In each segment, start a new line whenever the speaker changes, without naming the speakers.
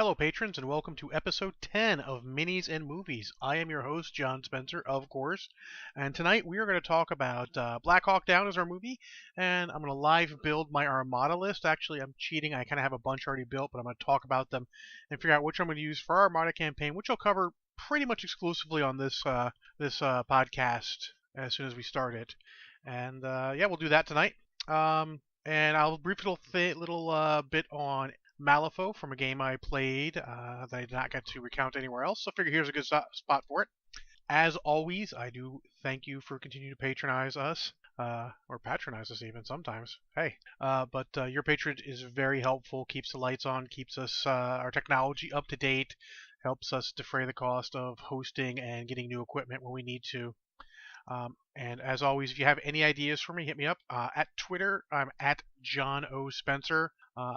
Hello, patrons, and welcome to episode 10 of Minis and Movies. I am your host, John Spencer, of course, and tonight we are going to talk about Black Hawk Down as our movie, and I'm going to live build my Armada list. Actually, I'm cheating. I kind of have a bunch already built, but I'm going to talk about them and figure out which I'm going to use for our Armada campaign, which I'll cover pretty much exclusively on this podcast as soon as we start it. And yeah, we'll do that tonight. And I'll brief little bit on Malifaux from a game I played that I did not get to recount anywhere else, so I figure here's a good spot for it. As always, I do thank you for continuing to patronize us, or patronize us even sometimes. Hey, but your patronage is very helpful, keeps the lights on, keeps us our technology up to date, helps us defray the cost of hosting and getting new equipment when we need to. And as always, if you have any ideas for me, hit me up. At Twitter, I'm at John O. Spencer.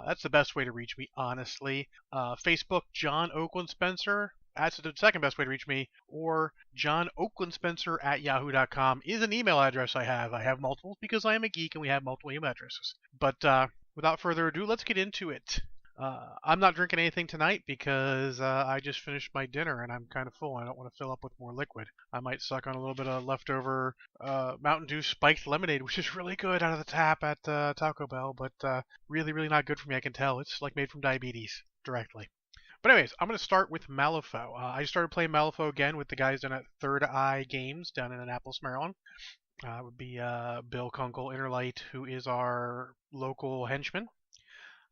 That's the best way to reach me, honestly. Facebook, John Oakland Spencer. That's the second best way to reach me. Or John Oakland Spencer at yahoo.com is an email address I have. I have multiple because I am a geek and we have multiple email addresses. But without further ado, let's get into it. I'm not drinking anything tonight because I just finished my dinner and I'm kind of full. I don't want to fill up with more liquid. I might suck on a little bit of leftover Mountain Dew spiked lemonade, which is really good out of the tap at Taco Bell, but really, really not good for me, I can tell. It's like made from diabetes directly. But anyways, I'm going to start with Malifaux. I started playing Malifaux again with the guys down at Third Eye Games down in Annapolis, Maryland. It would be Bill Kunkel, Interlight, who is our local henchman.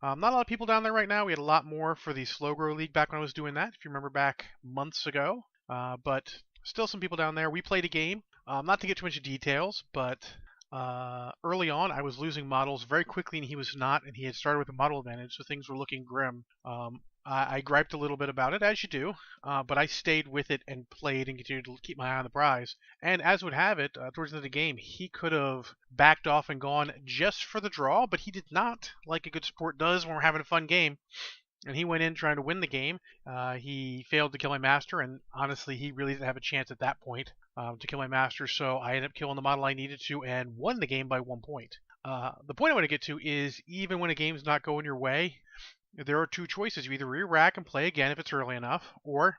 Not a lot of people down there right now. We had a lot more for the Slow Grow League back when I was doing that, if you remember back months ago. But still some people down there. We played a game. Not to get too much details, but early on I was losing models very quickly and he was not, and he had started with a model advantage, so things were looking grim. I griped a little bit about it, as you do, but I stayed with it and played and continued to keep my eye on the prize. And as would have it, towards the end of the game, he could have backed off and gone just for the draw, but he did not, like a good sport does when we're having a fun game. And he went in trying to win the game. He failed to kill my master, and honestly, he really didn't have a chance at that point to kill my master, so I ended up killing the model I needed to and won the game by 1 point. The point I want to get to is, even when a game's not going your way, there are two choices. You either re-rack and play again if it's early enough, or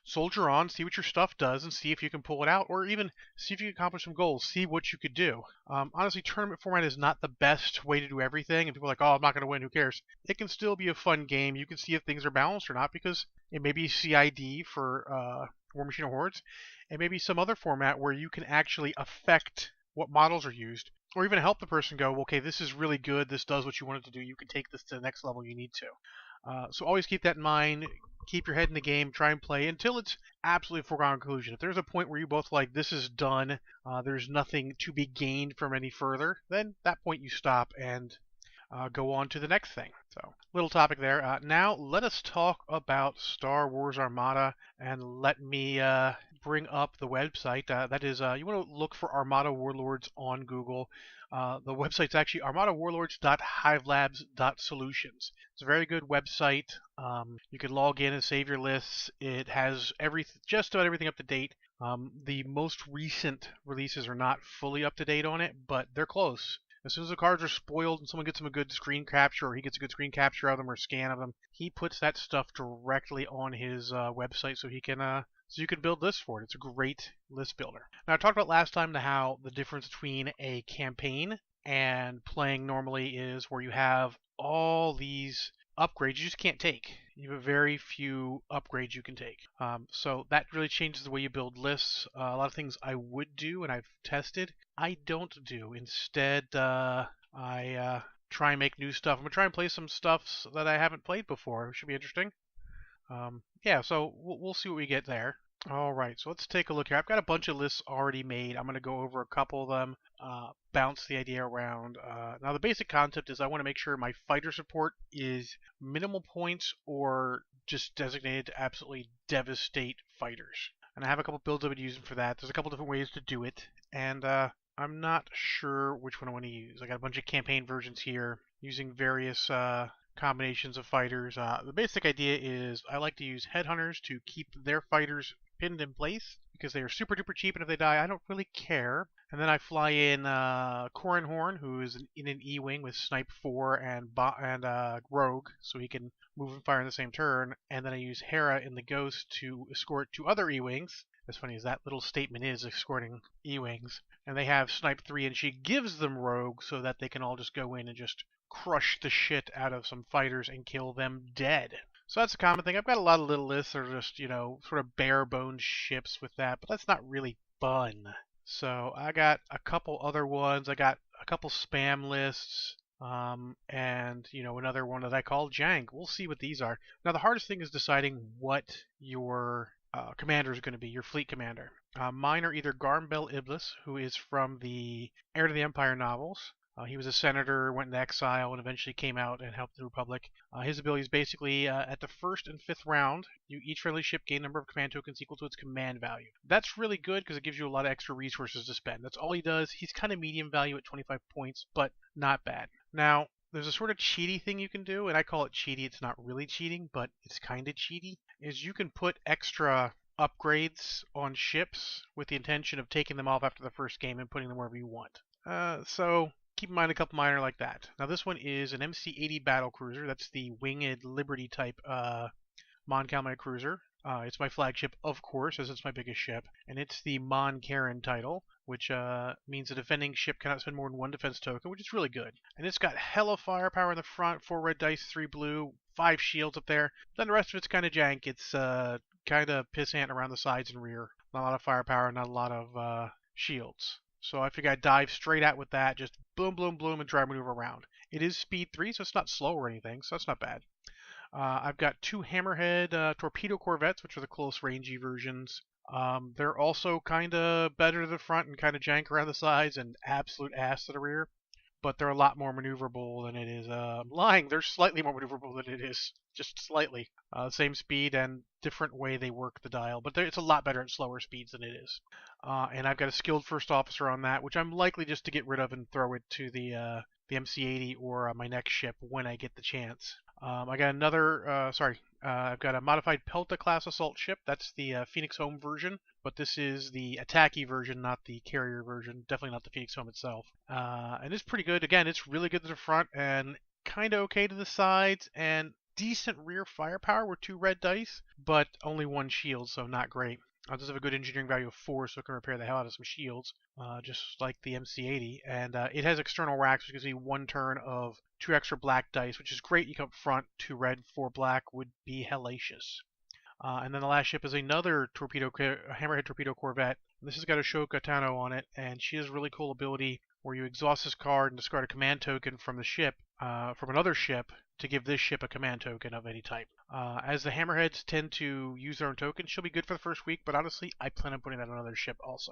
soldier on, see what your stuff does, and see if you can pull it out, or even see if you can accomplish some goals, see what you could do. Honestly, tournament format is not the best way to do everything, and people are like, oh, I'm not going to win, who cares? It can still be a fun game. You can see if things are balanced or not, because it may be CID for War Machine or Hordes, and maybe some other format where you can actually affect what models are used, or even help the person go, okay, this is really good, this does what you want it to do, you can take this to the next level you need to. So always keep that in mind, keep your head in the game, try and play until it's absolutely a foregone conclusion. If there's a point where you both like, this is done, there's nothing to be gained from any further, then at that point you stop and go on to the next thing. So, little topic there. Now, let us talk about Star Wars Armada, and let me bring up the website. That is, you want to look for Armada Warlords on Google. The website's actually armadawarlords.hivelabs.solutions. It's a very good website. You can log in and save your lists. It has just about everything up to date. The most recent releases are not fully up to date on it, but they're close. As soon as the cards are spoiled and someone gets them a good screen capture, or he gets a good screen capture of them or scan of them, he puts that stuff directly on his website so he can so you can build lists for it. It's a great list builder. Now, I talked about last time how the difference between a campaign and playing normally is where you have all these upgrades you just can't take. You have very few upgrades you can take. So that really changes the way you build lists. A lot of things I would do and I've tested, I don't do. Instead, I try and make new stuff. I'm going to try and play some stuff that I haven't played before. It should be interesting. Yeah, so we'll see what we get there. Alright, so let's take a look here. I've got a bunch of lists already made. I'm going to go over a couple of them, bounce the idea around. Now, the basic concept is I want to make sure my fighter support is minimal points or just designated to absolutely devastate fighters. And I have a couple builds I've been using for that. There's a couple different ways to do it, and I'm not sure which one I want to use. I got a bunch of campaign versions here using various combinations of fighters. The basic idea is I like to use headhunters to keep their fighters pinned in place. because they are super duper cheap, and if they die, I don't really care. And then I fly in Corran Horn, who is in an E-Wing with Snipe 4 and Rogue, so he can move and fire in the same turn. And then I use Hera in the Ghost to escort 2 other E-Wings. As funny as that little statement is, escorting E-Wings. And they have Snipe 3, and she gives them Rogue so that they can all just go in and just crush the shit out of some fighters and kill them dead. So that's a common thing. I've got a lot of little lists that are just, sort of bare bones ships with that, but that's not really fun. So I got a couple other ones. I got a couple spam lists, and another one that I call jank. We'll see what these are. Now the hardest thing is deciding what your commander is going to be, your fleet commander. Mine are either Garmbel Iblis, who is from the Heir to the Empire novels. He was a senator, went into exile, and eventually came out and helped the Republic. His ability is basically, at the 1st and 5th round, each friendly ship gain a number of command tokens equal to its command value. That's really good because it gives you a lot of extra resources to spend. That's all he does. He's kind of medium value at 25 points, but not bad. Now, there's a sort of cheaty thing you can do, and I call it cheaty. It's not really cheating, but it's kind of cheaty, is you can put extra upgrades on ships with the intention of taking them off after the first game and putting them wherever you want. So keep in mind a couple minor like that. Now this one is an MC-80 battle cruiser. That's the winged Liberty type Mon Calamite cruiser. It's my flagship, of course, as it's my biggest ship, and it's the Mon Cairn title, which means the defending ship cannot spend more than 1 defense token, which is really good. And it's got hella firepower in the front, 4 red dice, 3 blue, 5 shields up there. Then the rest of it's kind of jank. It's kind of pissant around the sides and rear. Not a lot of firepower, not a lot of shields. So I figure I'd dive straight out with that, just boom, boom, boom, and try maneuver around. It is speed 3, so it's not slow or anything, so that's not bad. I've got 2 Hammerhead torpedo corvettes, which are the close rangey versions. They're also kind of better to the front and kind of jank around the sides and absolute ass to the rear. But they're a lot more maneuverable than it is. Lying, they're slightly more maneuverable than it is. Just slightly. Same speed and different way they work the dial. But it's a lot better at slower speeds than it is. And I've got a skilled first officer on that, which I'm likely just to get rid of and throw it to the MC-80 or my next ship when I get the chance. I got another, I've got a modified Pelta class assault ship. That's the Phoenix Home version, but this is the attacky version, not the carrier version. Definitely not the Phoenix Home itself. And it's pretty good. Again, it's really good to the front and kind of okay to the sides and decent rear firepower with 2 red dice, but only 1 shield, so not great. It does have a good engineering value of 4, so it can repair the hell out of some shields, just like the MC-80. And it has external racks, which gives me 1 turn of 2 extra black dice, which is great. You come up front, 2 red, 4 black would be hellacious. And then the last ship is another Hammerhead torpedo corvette. This has got Ashoka Tano on it, and she has a really cool ability where you exhaust this card and discard a command token from the ship, from another ship, to give this ship a command token of any type. As the Hammerheads tend to use their own tokens, she'll be good for the first week, but honestly, I plan on putting that on another ship also.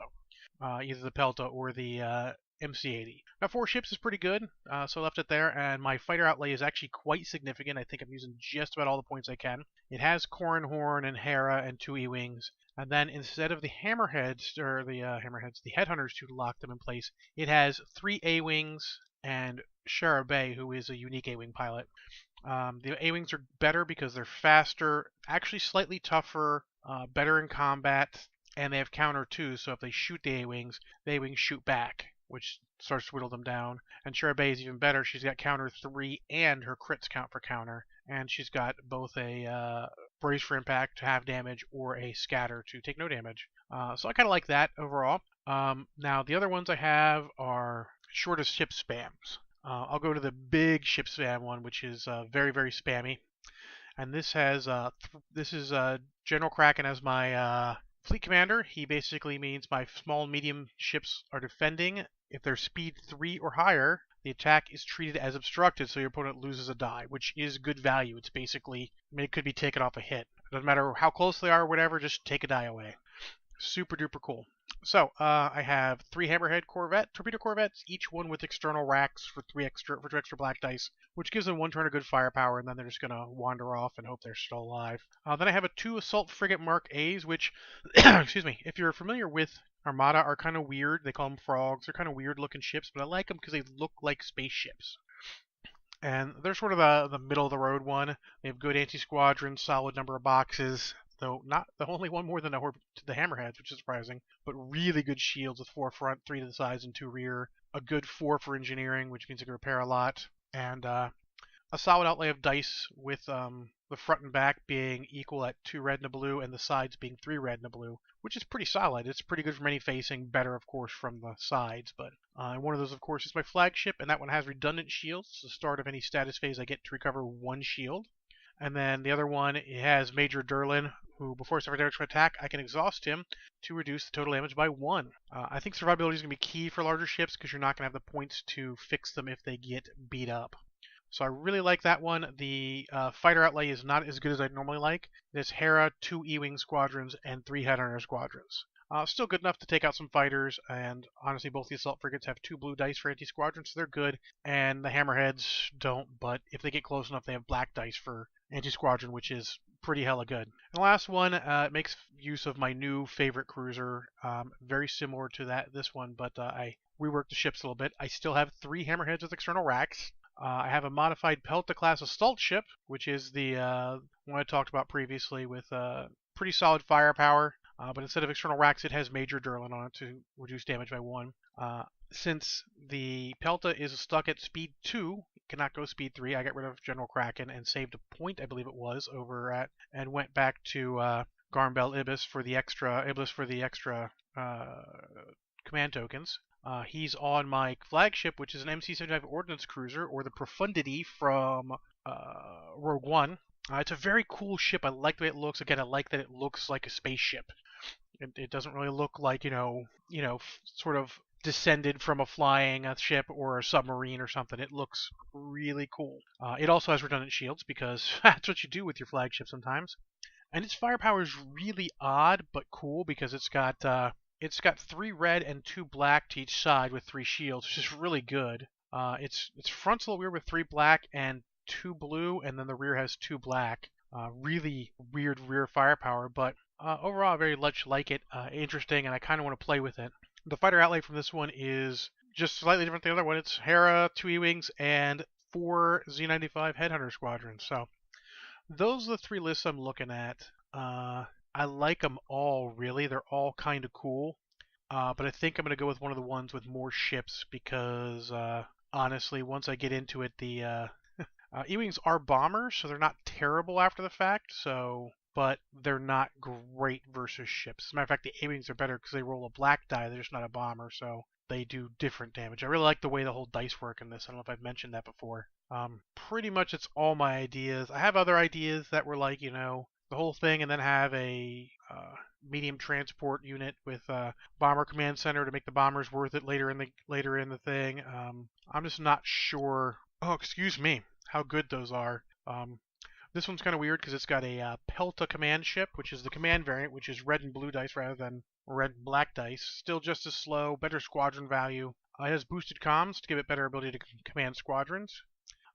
Either the Pelta or the MC-80. Now 4 ships is pretty good, so I left it there, and my fighter outlay is actually quite significant. I think I'm using just about all the points I can. It has Corran Horn and Hera and 2 E-Wings, and then instead of the Hammerheads, or the Headhunters to lock them in place, it has 3 A-Wings and Shara Bay, who is a unique A-Wing pilot. The A-Wings are better because they're faster, actually slightly tougher, better in combat, and they have counter too, so if they shoot the A-Wings shoot back, which starts to whittle them down. And Shara Bay is even better. She's got counter 3 and her crits count for counter. And she's got both a brace for impact to have damage or a scatter to take no damage. So I kind of like that overall. Now the other ones I have are shortest ship spams. I'll go to the big ship spam one, which is very, very spammy. And this has General Kraken as my fleet commander. He basically means my small and medium ships are defending. If they're speed 3 or higher, the attack is treated as obstructed, so your opponent loses a die, which is good value. It's basically, it could be taken off a hit. It doesn't matter how close they are or whatever, just take a die away. Super duper cool. So, I have 3 Hammerhead torpedo corvettes, each one with external racks for 2 extra black dice, which gives them 1 turn of good firepower, and then they're just going to wander off and hope they're still alive. Then I have 2 Assault Frigate Mark A's, which, excuse me, if you're familiar with Armada, are kind of weird. They call them frogs. They're kind of weird looking ships, but I like them because they look like spaceships. And they're sort of the middle of the road one. They have good anti-squadron, solid number of boxes. though not the only one more than the Hammerheads, which is surprising. But really good shields with 4 front, 3 to the sides, and 2 rear. A good 4 for engineering, which means it can repair a lot. And a solid outlay of dice with the front and back being equal at 2 red and a blue, and the sides being 3 red and a blue, which is pretty solid. It's pretty good from any facing, better of course from the sides, but one of those of course is my flagship, and that one has redundant shields. It's the start of any status phase I get to recover 1 shield. And then the other one, it has Major Durlin, who before suffering damage from attack, I can exhaust him to reduce the total damage by 1. I think survivability is going to be key for larger ships because you're not going to have the points to fix them if they get beat up. So I really like that one. The fighter outlay is not as good as I'd normally like. There's Hera, 2 E-Wing squadrons, and 3 Headhunter squadrons. Still good enough to take out some fighters, and honestly both the assault frigates have 2 blue dice for anti-squadron, so they're good, and the Hammerheads don't, but if they get close enough they have black dice for anti-squadron, which is pretty hella good. And the last one makes use of my new favorite cruiser, very similar to this one, but I reworked the ships a little bit. I still have 3 Hammerheads with external racks. I have a modified Pelta-class assault ship, which is the one I talked about previously with pretty solid firepower. But instead of external racks, it has Major Durlin on it to reduce damage by 1. Since the Pelta is stuck at speed 2, it cannot go speed 3, I got rid of General Kraken and saved a point, I believe it was, over at, and went back to Garmbel Ibis for the extra command tokens. He's on my flagship, which is an MC-75 Ordnance Cruiser, or the Profundity from Rogue One. It's a very cool ship. I like the way it looks. Again, I like that it looks like a spaceship. It doesn't really look like, sort of descended from a flying ship or a submarine or something. It looks really cool. It also has redundant shields because that's what you do with your flagship sometimes. And its firepower is really odd but cool because it's got 3 red and 2 black to each side with 3 shields, which is really good. Its front's a little weird with 3 black and 2 blue, and then the rear has 2 black. Really weird rear firepower, but overall I very much like it. Interesting, and I kind of want to play with it. The fighter outlay from this one is just slightly different than the other one. It's Hera, 2 E-Wings, and 4 Z-95 Headhunter squadrons. So those are the 3 lists I'm looking at. I like them all, really. They're all kind of cool. But I think I'm going to go with one of the ones with more ships because, honestly, once I get into it, the E-Wings are bombers, so they're not terrible after the fact, but they're not great versus ships. As a matter of fact, the A-Wings are better because they roll a black die. They're just not a bomber, so they do different damage. I really like the way the whole dice work in this. I don't know if I've mentioned that before. Pretty much it's all my ideas. I have other ideas that were like, the whole thing, and then have a medium transport unit with bomber command center to make the bombers worth it later in the thing. I'm just not sure. Oh, excuse me, how good those are. This one's kind of weird because it's got a Pelta command ship, which is the command variant, which is red and blue dice rather than red and black dice. Still just as slow, better squadron value. It has boosted comms to give it better ability to command squadrons.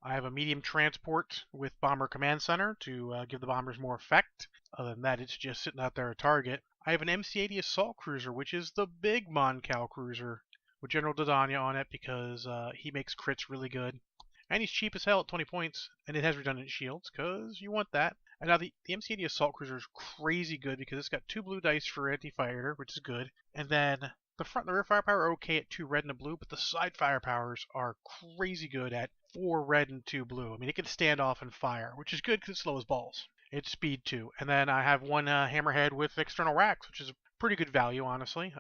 I have a medium transport with bomber command center to give the bombers more effect. Other than that, it's just sitting out there a target. I have an MC-80 assault cruiser, which is the big Mon Cal cruiser, with General Dodania on it because he makes crits really good. And he's cheap as hell at 20 points, and it has redundant shields, because you want that. And now the MC-80 Assault Cruiser is crazy good because it's got 2 blue dice for anti-fighter, which is good. And then the front and the rear firepower are okay at 2 red and a blue, but the side firepowers are crazy good at 4 red and 2 blue. I mean, it can stand off and fire, which is good because it's slow as balls. It's speed 2. And then I have one Hammerhead with external racks, which is a pretty good value, honestly.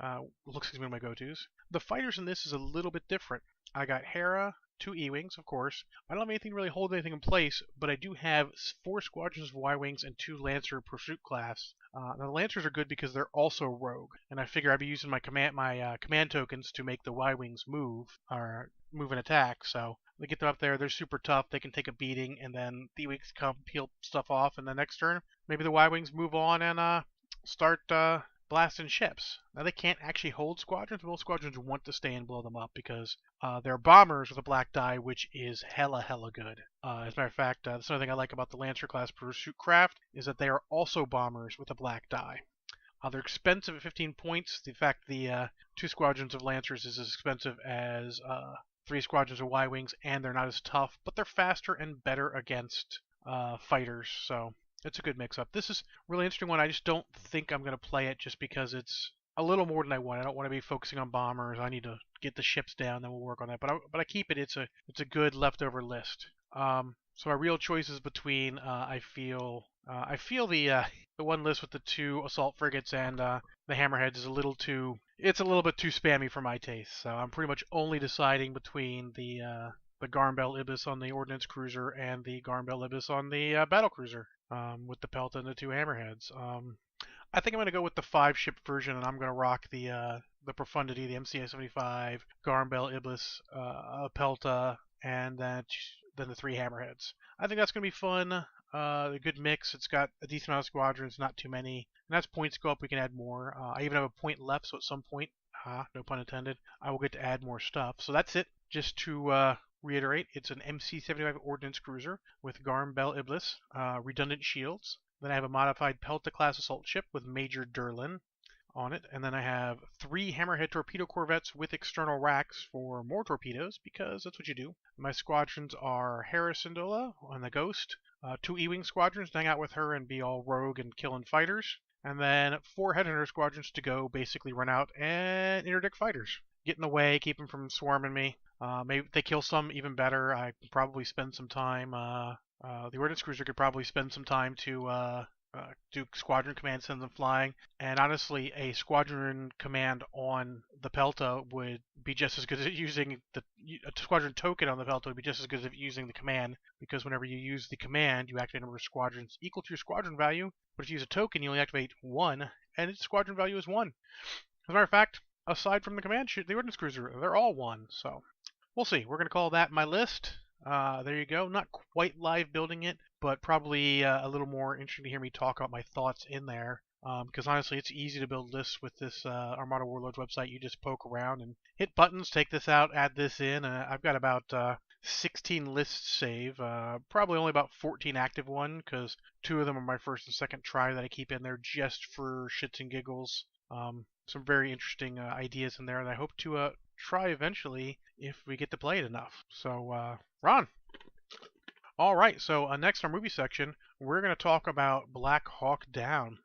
Looks like one of my go-tos. The fighters in this is a little bit different. I got Hera, 2 E-Wings, of course. I don't have anything to really hold anything in place, but I do have 4 squadrons of Y-Wings and 2 Lancer Pursuit class. Now the Lancers are good because they're also rogue, and I figure I'd be using my command tokens to make the Y-Wings move and attack. So they get them up there, they're super tough, they can take a beating, and then the E-Wings come peel stuff off, and the next turn maybe the Y-Wings move on and start blasting ships. Now they can't actually hold squadrons, but most squadrons want to stay and blow them up because they're bombers with a black die, which is hella good. As a matter of fact, that's another thing I like about the Lancer class pursuit craft is that they are also bombers with a black die. They're expensive at 15 points. In fact, the 2 squadrons of Lancers is as expensive as 3 squadrons of Y-Wings, and they're not as tough, but they're faster and better against fighters. So It's a good mix-up. This is a really interesting one. I just don't think I'm going to play it just because it's a little more than I want. I don't want to be focusing on bombers. I need to get the ships down, then we'll work on that. But I keep it. It's a good leftover list. So my real choice is between I feel the one list with the two assault frigates and the hammerheads is a little too. It's a little bit too spammy for my taste. So I'm pretty much only deciding between the Garnbell Ibis on the ordnance cruiser and the Garnbell Ibis on the battle cruiser, with the Pelta and the two hammerheads. I think I'm going to go with the 5-ship version, and I'm going to rock the Profundity, the MCA-75, Garnbell Ibis, Pelta, and then the 3 hammerheads. I think that's going to be fun. A good mix. It's got a decent amount of squadrons, not too many. And as points go up, we can add more. I even have a point left, so at some point, no pun intended, I will get to add more stuff. So that's it. Just to reiterate, it's an MC-75 Ordnance Cruiser with Garnbell Iblis, redundant shields. Then I have a modified Pelta-class assault ship with Major Durlin on it. And then I have 3 Hammerhead torpedo corvettes with external racks for more torpedoes, because that's what you do. My squadrons are Harrisindola on the Ghost, 2 E-Wing squadrons to hang out with her and be all rogue and killing fighters, and then 4 Headhunter squadrons to go basically run out and interdict fighters. Get in the way, keep them from swarming me. Maybe if they kill some, even better. I could probably spend some time. The Ordnance Cruiser could probably spend some time to do squadron command, send them flying. And honestly, a squadron command on the Pelta would be just as good as using a squadron token on the Pelta would be just as good as using the command, because whenever you use the command, you activate a number of squadrons equal to your squadron value. But if you use a token, you only activate 1, and its squadron value is 1. As a matter of fact, aside from the command ship, the Ordnance Cruiser, they're all 1. So we'll see. We're going to call that my list. There you go. Not quite live building it, but probably a little more interesting to hear me talk about my thoughts in there. Because honestly, it's easy to build lists with this Armada Warlords website. You just poke around and hit buttons, take this out, add this in. I've got about 16 lists saved. Probably only about 14 active one, because 2 of them are my first and second try that I keep in there just for shits and giggles. Some very interesting ideas in there, and I hope to try eventually if we get to play it enough. So, Ron. All right, so next in our movie section, we're going to talk about Black Hawk Down.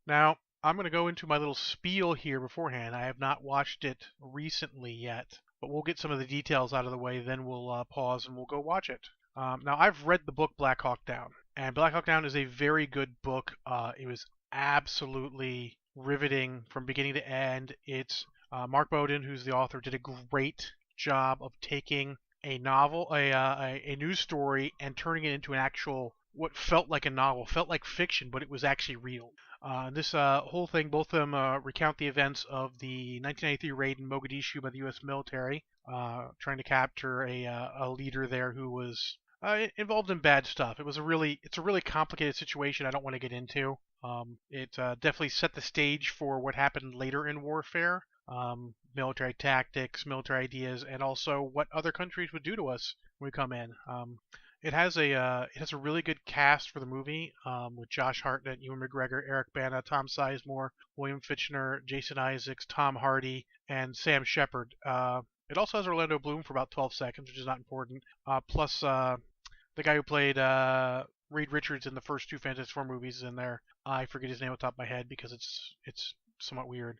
Now, I'm going to go into my little spiel here beforehand. I have not watched it recently yet, but we'll get some of the details out of the way, then we'll pause and we'll go watch it. Now, I've read the book Black Hawk Down, and Black Hawk Down is a very good book. It was absolutely riveting from beginning to end. It's Mark Bowden, who's the author, did a great job of taking a novel, a news story, and turning it into an actual, what felt like a novel, felt like fiction, but it was actually real. This whole thing, both of them recount the events of the 1993 raid in Mogadishu by the U.S. military, trying to capture a leader there who was involved in bad stuff. It's a really complicated situation I don't want to get into. It definitely set the stage for what happened later in warfare. Military tactics, military ideas, and also what other countries would do to us when we come in. It has a really good cast for the movie, with Josh Hartnett, Ewan McGregor, Eric Bana, Tom Sizemore, William Fichtner, Jason Isaacs, Tom Hardy, and Sam Shepard. It also has Orlando Bloom for about 12 seconds, which is not important. Plus, the guy who played Reed Richards in the first 2 Fantastic Four movies is in there. I forget his name off the top of my head because it's somewhat weird.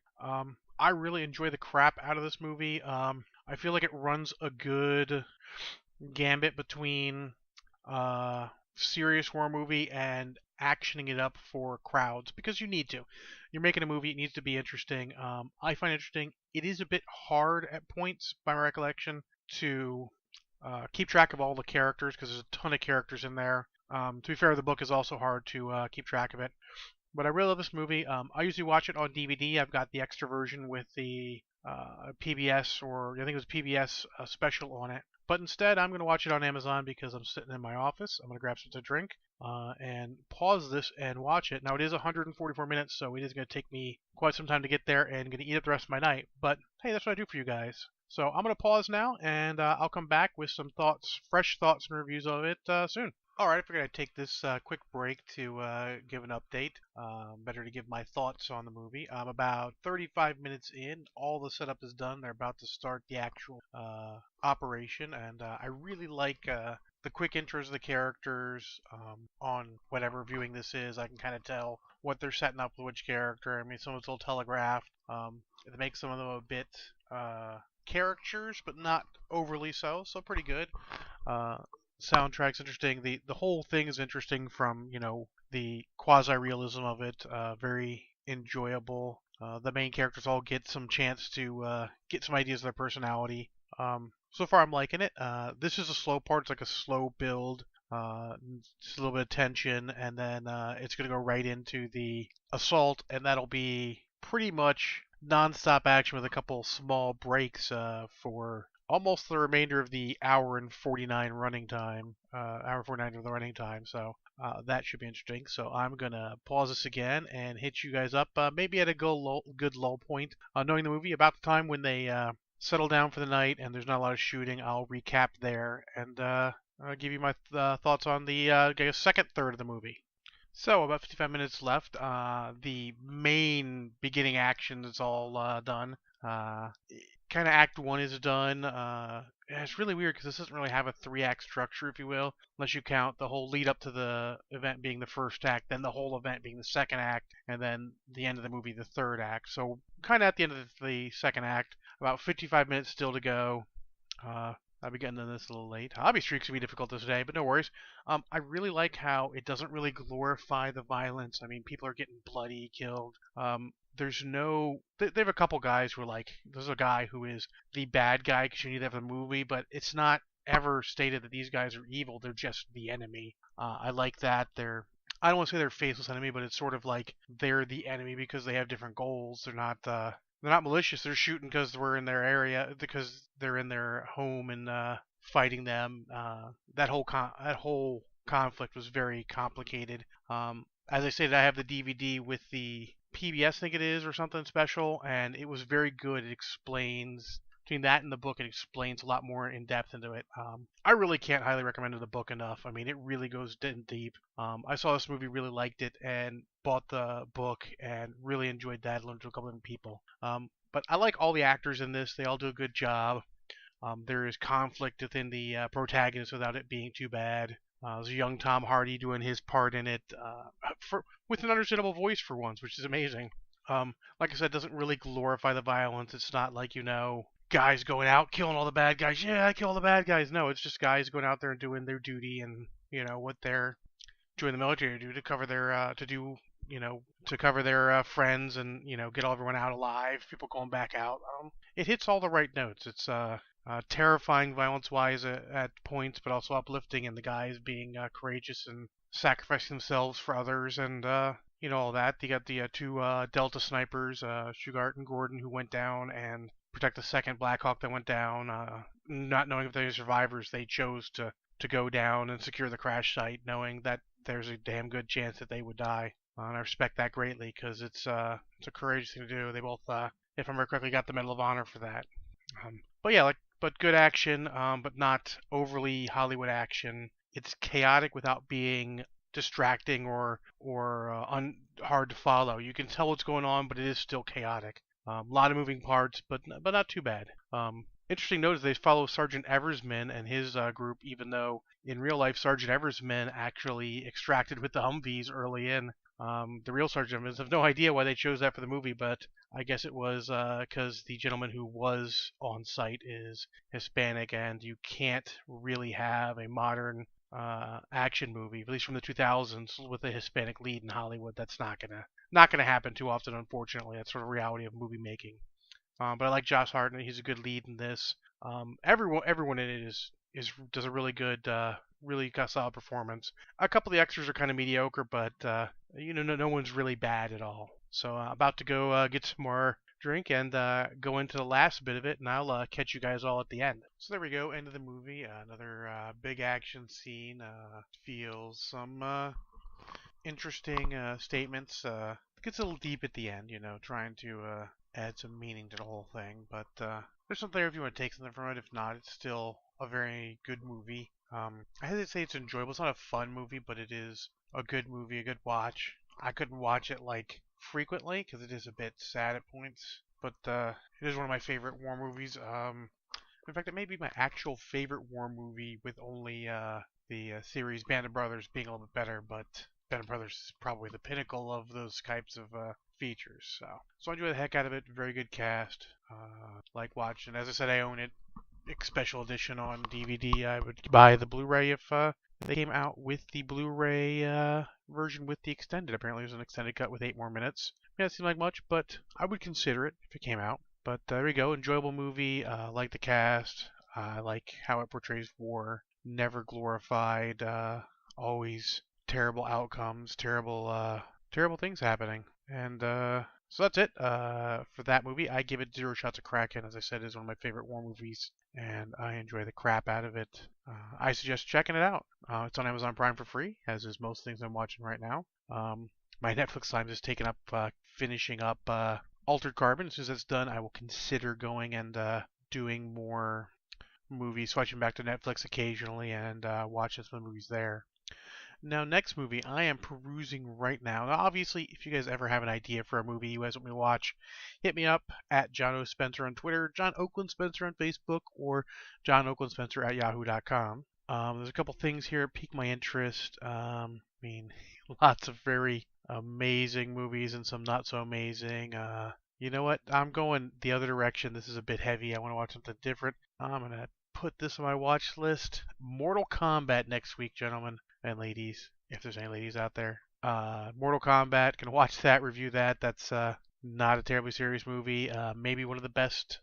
I really enjoy the crap out of this movie. I feel like it runs a good gambit between serious horror movie and actioning it up for crowds, because you need to. You're making a movie, it needs to be interesting. I find it interesting. It is a bit hard at points, by my recollection, to keep track of all the characters, because there's a ton of characters in there. To be fair, the book is also hard to keep track of it. But I really love this movie. I usually watch it on DVD. I've got the extra version with the PBS, or I think it was PBS special on it. But instead, I'm going to watch it on Amazon because I'm sitting in my office. I'm going to grab something to drink and pause this and watch it. Now, it is 144 minutes, so it is going to take me quite some time to get there and going to eat up the rest of my night. But hey, that's what I do for you guys. So I'm going to pause now, and I'll come back with some thoughts, fresh thoughts and reviews of it soon. Alright, I figured I'd take this quick break to give an update. Better to give my thoughts on the movie. I'm about 35 minutes in. All the setup is done. They're about to start the actual operation, and I really like the quick intros of the characters on whatever viewing this is. I can kind of tell what they're setting up with which character. I mean, some of it's all telegraphed. It makes some of them a bit caricatures, but not overly so. So pretty good. Uh, Soundtrack's interesting. The whole thing is interesting from the quasi realism of it. Very enjoyable. The main characters all get some chance to get some ideas of their personality. So far, I'm liking it. This is a slow part. It's like a slow build. Just a little bit of tension, and then it's going to go right into the assault, and that'll be pretty much non-stop action with a couple small breaks for almost the remainder of the hour and 49 running time. Hour 49 of the running time. So that should be interesting. So I'm gonna pause this again and hit you guys up, maybe at a good lull point, knowing the movie about the time when they settle down for the night and there's not a lot of shooting. I'll recap there and I'll give you my thoughts on the I guess second third of the movie. So about 55 minutes left. The main beginning action is all done. Kind of Act 1 is done. It's really weird because this doesn't really have a 3-act structure, if you will, unless you count the whole lead up to the event being the first act, then the whole event being the second act, and then the end of the movie the third act. So kind of at the end of the second act, about 55 minutes still to go. I'll be getting into this a little late. Hobby streaks can be difficult today, but no worries. I really like how it doesn't really glorify the violence. I mean, people are getting bloody, killed. There's no. They have a couple guys who are like, there's a guy who is the bad guy because you need to have a movie, but it's not ever stated that these guys are evil. They're just the enemy. I like that. I don't want to say they're faceless enemy, but it's sort of like they're the enemy because they have different goals. They're not malicious. They're shooting because we're in their area, because they're in their home and fighting them. That whole conflict was very complicated. As I stated, I have the DVD with the PBS, I think it is, or something special, and it was very good. It explains between that and the book. It explains a lot more in depth into it. I really can't highly recommend the book enough. I mean, it really goes in deep. I saw this movie, really liked it, and bought the book and really enjoyed that. Learned to a couple of people. But I like all the actors in this. They all do a good job. There is conflict within the protagonist without it being too bad. There's a young Tom Hardy doing his part in it with an understandable voice for once, which is amazing. Like I said, it doesn't really glorify the violence. It's not like, guys going out killing all the bad guys. Yeah, I kill all the bad guys. No, it's just guys going out there and doing their duty and what they're doing the military to do to cover their to cover their friends and get everyone out alive. People going back out. It hits all the right notes. It's terrifying violence-wise at points, but also uplifting, and the guys being courageous and sacrificing themselves for others, and all that. You got the two Delta snipers, Shugart and Gordon, who went down and protect the second Black Hawk that went down. Not knowing if they were survivors, they chose to go down and secure the crash site, knowing that there's a damn good chance that they would die. And I respect that greatly because it's a courageous thing to do. They both, if I remember correctly, got the Medal of Honor for that. But yeah, but good action, but not overly Hollywood action. It's chaotic without being distracting or hard to follow. You can tell what's going on, but it is still chaotic. A lot of moving parts, but not too bad. Interesting note is they follow Sergeant Eversman and his group, even though in real life Sergeant Eversman actually extracted with the Humvees early in. The real Sergeant Evans have no idea why they chose that for the movie, but I guess it was because the gentleman who was on site is Hispanic, and you can't really have a modern action movie, at least from the 2000s, with a Hispanic lead in Hollywood. That's not gonna happen too often, unfortunately. That's sort of reality of movie making. But I like Josh Hartnett. He's a good lead in this. Everyone in it does a really good, really got solid performance. A couple of the extras are kind of mediocre, but no one's really bad at all. So about to go get some more drink and go into the last bit of it, and I'll catch you guys all at the end. So there we go, end of the movie. Another big action scene. Feels some interesting statements. Gets a little deep at the end, trying to add some meaning to the whole thing. But there's something there if you want to take something from it. If not, it's still a very good movie. I hesitate to say it's enjoyable. It's not a fun movie, but it is a good movie, a good watch. I couldn't watch it frequently because it is a bit sad at points, but it is one of my favorite war movies. In fact, it may be my actual favorite war movie with only the series Band of Brothers being a little bit better, but Band of Brothers is probably the pinnacle of those types of features. So I enjoy the heck out of it. Very good cast. Like watching. As I said, I own it. Special edition on DVD. I would buy the Blu-ray if they came out with the Blu-ray version with the extended. Apparently, there's an extended cut with 8 more minutes. May not seem like much, but I would consider it if it came out. But there we go. Enjoyable movie. Like the cast. I like how it portrays war. Never glorified. Always terrible outcomes. Terrible things happening. And so that's it for that movie. I give it 0 shots of Kraken. As I said, it is one of my favorite war movies, and I enjoy the crap out of it. I suggest checking it out. It's on Amazon Prime for free, as is most things I'm watching right now. My Netflix time is taken up finishing up Altered Carbon. As soon as that's done, I will consider going and doing more movies, switching back to Netflix occasionally and watching some movies there. Now, next movie I am perusing right now. Now, obviously, if you guys ever have an idea for a movie you guys want me to watch, hit me up at John O. Spencer on Twitter, John Oakland Spencer on Facebook, or John Oakland Spencer at yahoo.com. There's a couple things here that pique my interest. Lots of very amazing movies and some not so amazing. You know what? I'm going the other direction. This is a bit heavy. I want to watch something different. I'm going to put this on my watch list. Mortal Kombat next week, gentlemen and ladies, if there's any ladies out there. Mortal Kombat, can watch that, review that. That's not a terribly serious movie. Maybe one of the best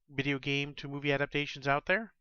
video game to movie adaptations out there.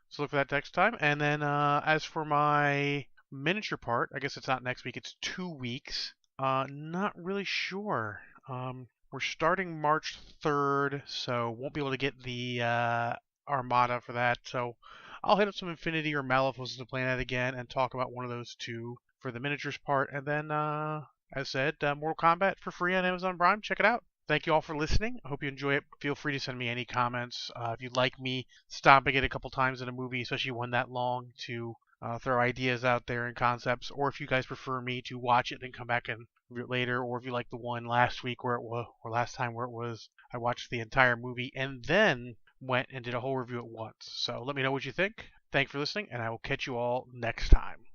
So look for that next time. And then as for my miniature part, I guess it's not next week, it's 2 weeks. Not really sure. We're starting March 3rd, so won't be able to get the Armada for that. So I'll hit up some Infinity or Malifaux to plan that again and talk about one of those two for the miniatures part. And then, as I said, Mortal Kombat for free on Amazon Prime. Check it out. Thank you all for listening. I hope you enjoy it. Feel free to send me any comments. If you'd like me stopping it a couple times in a movie, especially one that long, to throw ideas out there and concepts, or if you guys prefer me to watch it then come back and review it later, or if you like the one last week where it was, or last time where it was, I watched the entire movie and then went and did a whole review at once. So let me know what you think. Thanks for listening, and I will catch you all next time.